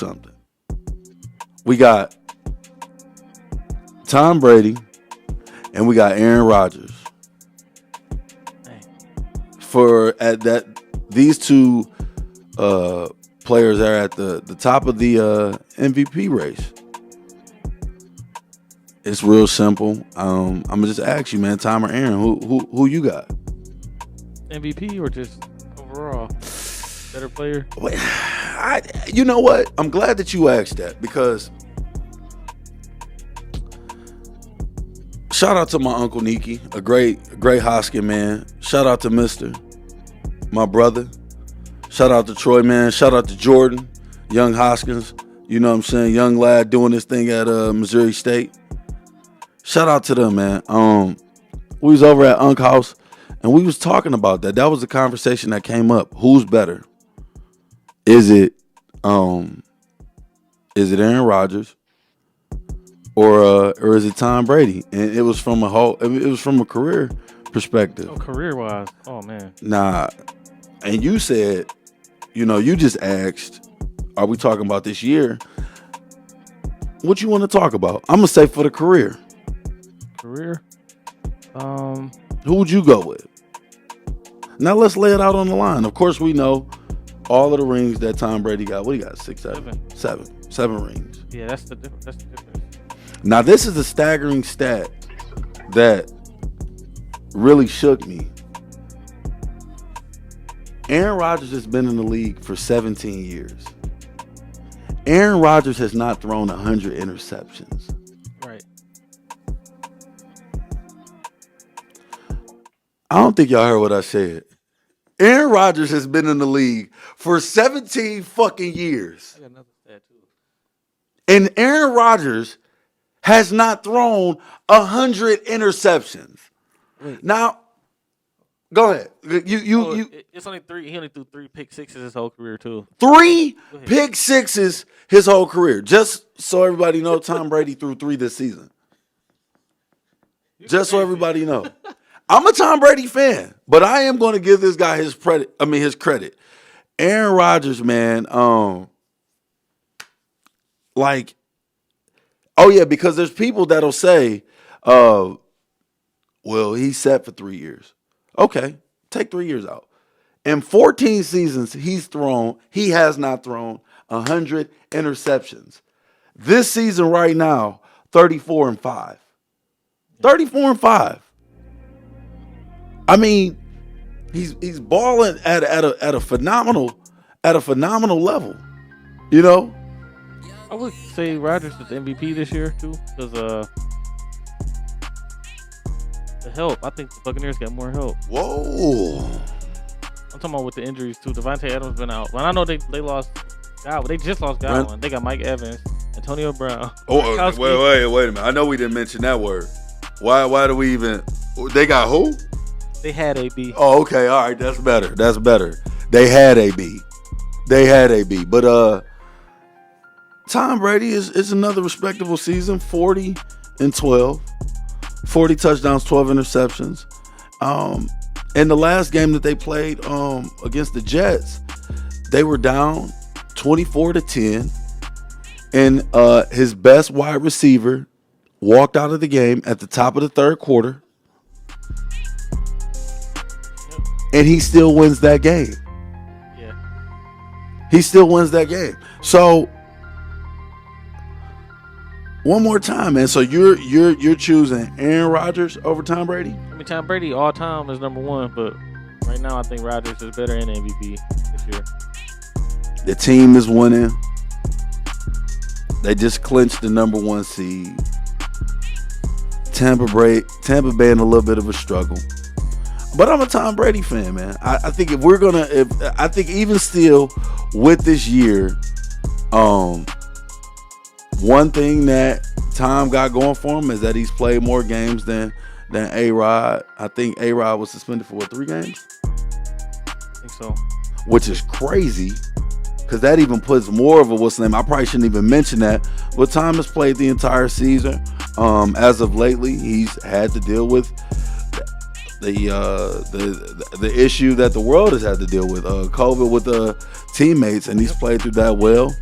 something. We got Tom Brady and we got Aaron Rodgers. For at that, these two players are at the top of the MVP race. It's real simple. I'm gonna just ask you, man, Tom or Aaron, who you got? MVP or just overall better player? Wait, you know what? I'm glad that you asked that because shout out to my Uncle Nikki, a great Hoskin man. Shout out to Mister, my brother. Shout out to Troy, man. Shout out to Jordan, young Hoskins. You know what I'm saying? Young lad doing this thing at Missouri State. Shout out to them, man. We was over at Unc House and we was talking about that. That was the conversation that came up. Who's better? Is it Aaron Rodgers or is it Tom Brady? And it was from a career perspective. Oh, career wise. Oh man. Nah. And you said, you just asked, are we talking about this year? What you want to talk about? I'm gonna say for the career. Career? Who would you go with? Now let's lay it out on the line. Of course, we know all of the rings that Tom Brady got. What do you got? 6, 7? Seven rings. Yeah, that's the difference. Now this is a staggering stat that really shook me. Aaron Rodgers has been in the league for 17 years. Aaron Rodgers has not thrown 100 interceptions. Right. I don't think y'all heard what I said. Aaron Rodgers has been in the league for 17 fucking years. I got another stat too. And Aaron Rodgers has not thrown 100 interceptions. Wait. Now, go ahead. It's only 3. He only threw 3 pick sixes his whole career too. 3 pick sixes his whole career. Just so everybody know, Tom Brady threw 3 this season. Just so everybody know. I'm a Tom Brady fan, but I am going to give this guy his credit. Aaron Rodgers, man, because there's people that'll say, well, he's set for 3 years. Okay, take 3 years out. In 14 seasons, he has not thrown 100 interceptions. This season right now, 34-5. 34-5. I mean, he's balling at a phenomenal level. I would say Rodgers is the MVP this year too, because the help. I think the Buccaneers got more help. Whoa. I'm talking about with the injuries too. Devontae Adams been out. Well, I know they lost Godwin. They just lost Godwin. They got Mike Evans, Antonio Brown. Oh, wait a minute. I know we didn't mention that word. Why do we even? They got who? They had AB. Oh, okay. All right. That's better. They had AB. But Tom Brady is another respectable season. 40-12. 40 touchdowns, 12 interceptions. In the last game that they played against the Jets, they were down 24-10. And his best wide receiver walked out of the game at the top of the third quarter. And he still wins that game. Yeah. He still wins that game. So one more time, man. So you're choosing Aaron Rodgers over Tom Brady? I mean, Tom Brady all time is number 1, but right now I think Rodgers is better in MVP this year. The team is winning. They just clinched the number 1 seed. Tampa Bay in a little bit of a struggle. But I'm a Tom Brady fan, man. I think I think even still with this year, one thing that Tom got going for him is that he's played more games than A-Rod. I think A-Rod was suspended for 3 games? I think so. Which is crazy because that even puts more of a what's the name. I probably shouldn't even mention that. But Tom has played the entire season. As of lately, he's had to deal with the issue that the world has had to deal with, COVID with the teammates, and he's played through that well.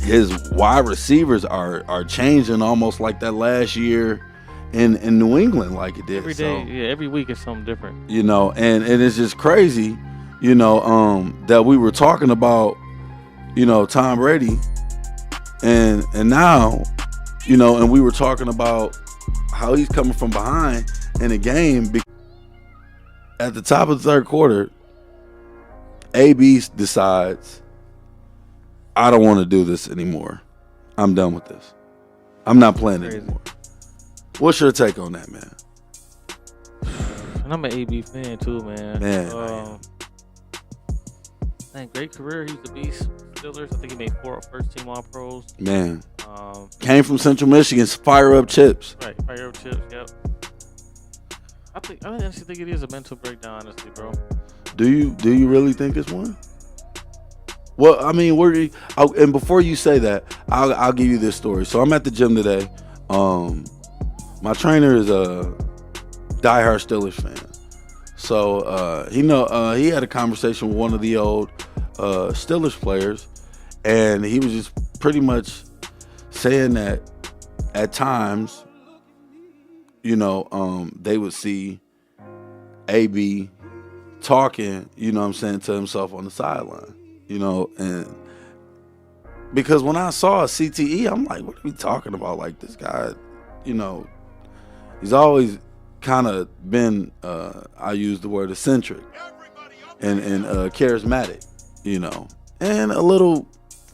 his wide receivers are changing almost like that last year in New England, like it did Every day, yeah, every week is something different. You know, and it's just crazy, you know, that we were talking about, you know, Tom Brady, and now, you know, and we were talking about how he's coming from behind in a game. At the top of the third quarter, AB decides, I don't want to do this anymore. I'm done with this. I'm not playing anymore. What's your take on that, man? And I'm an AB fan too, man. Man. Great career. He's a beast. Steelers. I think he made 4 first-team All-Pros. Man. Came from Central Michigan. Fire up chips. Right. Fire up chips. Yep. I honestly think it is a mental breakdown, honestly, bro. Do you really think it's one? Well, I mean, and before you say that, I'll give you this story. So I'm at the gym today. My trainer is a diehard Steelers fan. So he had a conversation with one of the old Steelers players, and he was just pretty much saying that at times, you know, they would see AB talking, you know what I'm saying, to himself on the sideline, you know, and because when I saw CTE, I'm like, what are we talking about? Like, this guy, you know, he's always kind of been, I use the word eccentric and charismatic, you know, and a little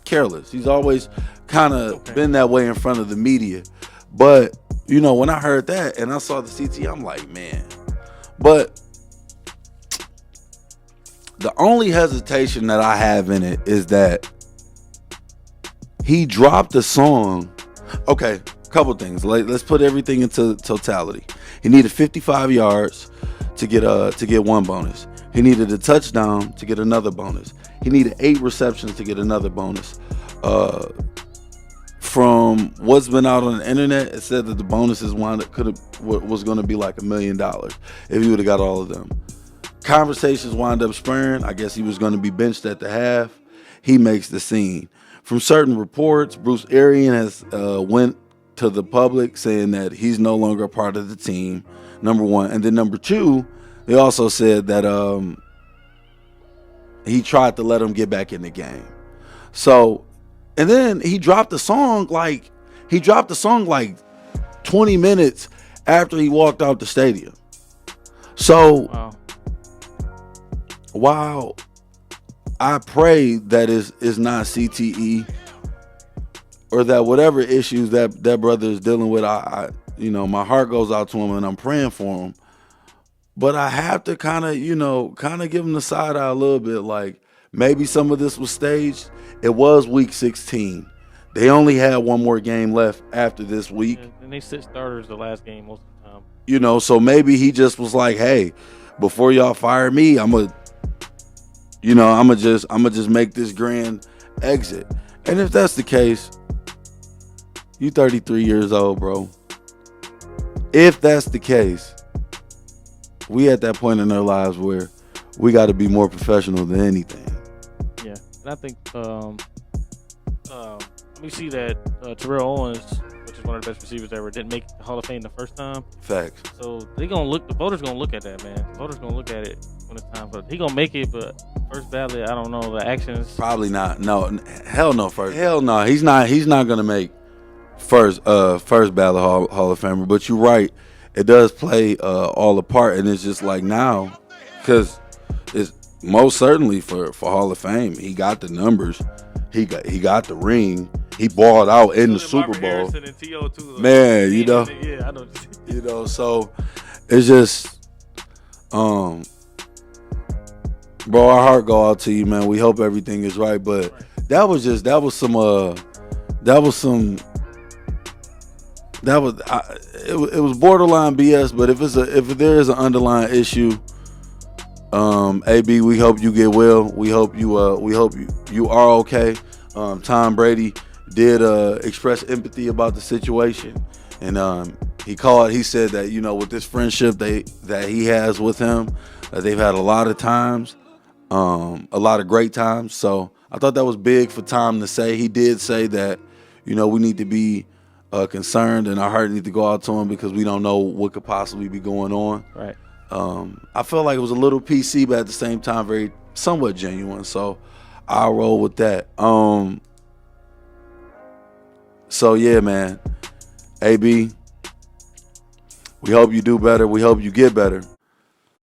careless. He's always kind of been that way in front of the media. But, you know, when I heard that and I saw the CTE, I'm like, man. But the only hesitation that I have in it is that he dropped a song. Okay, couple things. Let's put everything into totality. He needed 55 yards to get one bonus. He needed a touchdown to get another bonus. He needed 8 receptions to get another bonus. From what's been out on the internet, it said that the bonuses was going to be like $1 million if he would have got all of them. Conversations wind up spurring. I guess he was going to be benched at the half. He makes the scene. From certain reports, Bruce Arians has went to the public saying that he's no longer a part of the team, number one. And then number two, they also said that he tried to let him get back in the game. So, and then he dropped the song like 20 minutes after he walked out the stadium. So, while I pray that it's not CTE or that whatever issues that brother is dealing with, I you know, my heart goes out to him and I'm praying for him. But I have to kind of give him the side eye a little bit. Like, maybe some of this was staged. It was week 16. They only had one more game left after this week. And they sit starters the last game most of the time. You know, so maybe he just was like, hey, before y'all fire me, I'ma just make this grand exit. And if that's the case, you 33 years old, bro. If that's the case, we at that point in our lives where we got to be more professional than anything. Yeah, and I think we see that Terrell Owens, which is one of the best receivers ever, didn't make the Hall of Fame the first time. Facts. So the voters gonna look at that, man. The voters gonna look at it when it's time for it. He gonna make it, but first ballot, I don't know, the actions. Probably not. No, hell no. Hell no. He's not gonna make first ballot Hall of Famer. But you're right. It does play all a part, and it's just like now, because it's most certainly for Hall of Fame. He got the numbers. He got the ring. He balled out in the Super Bowl. Man, you know. Yeah, I know. You know, so it's just, bro, our heart go out to you, man. We hope everything is right, but it was borderline BS. But if there is an underlying issue, AB, we hope you get well. We hope you are okay. Tom Brady did express empathy about the situation, and he said that, you know, with this friendship that he has with him, they've had a lot of times, a lot of great times. So I thought that was big for Tom to say. He did say that, you know, we need to be concerned and our heart need to go out to him because we don't know what could possibly be going on. Right. I felt like it was a little PC, but at the same time, very somewhat genuine. So I'll roll with that. So yeah, man. AB, we hope you do better. We hope you get better.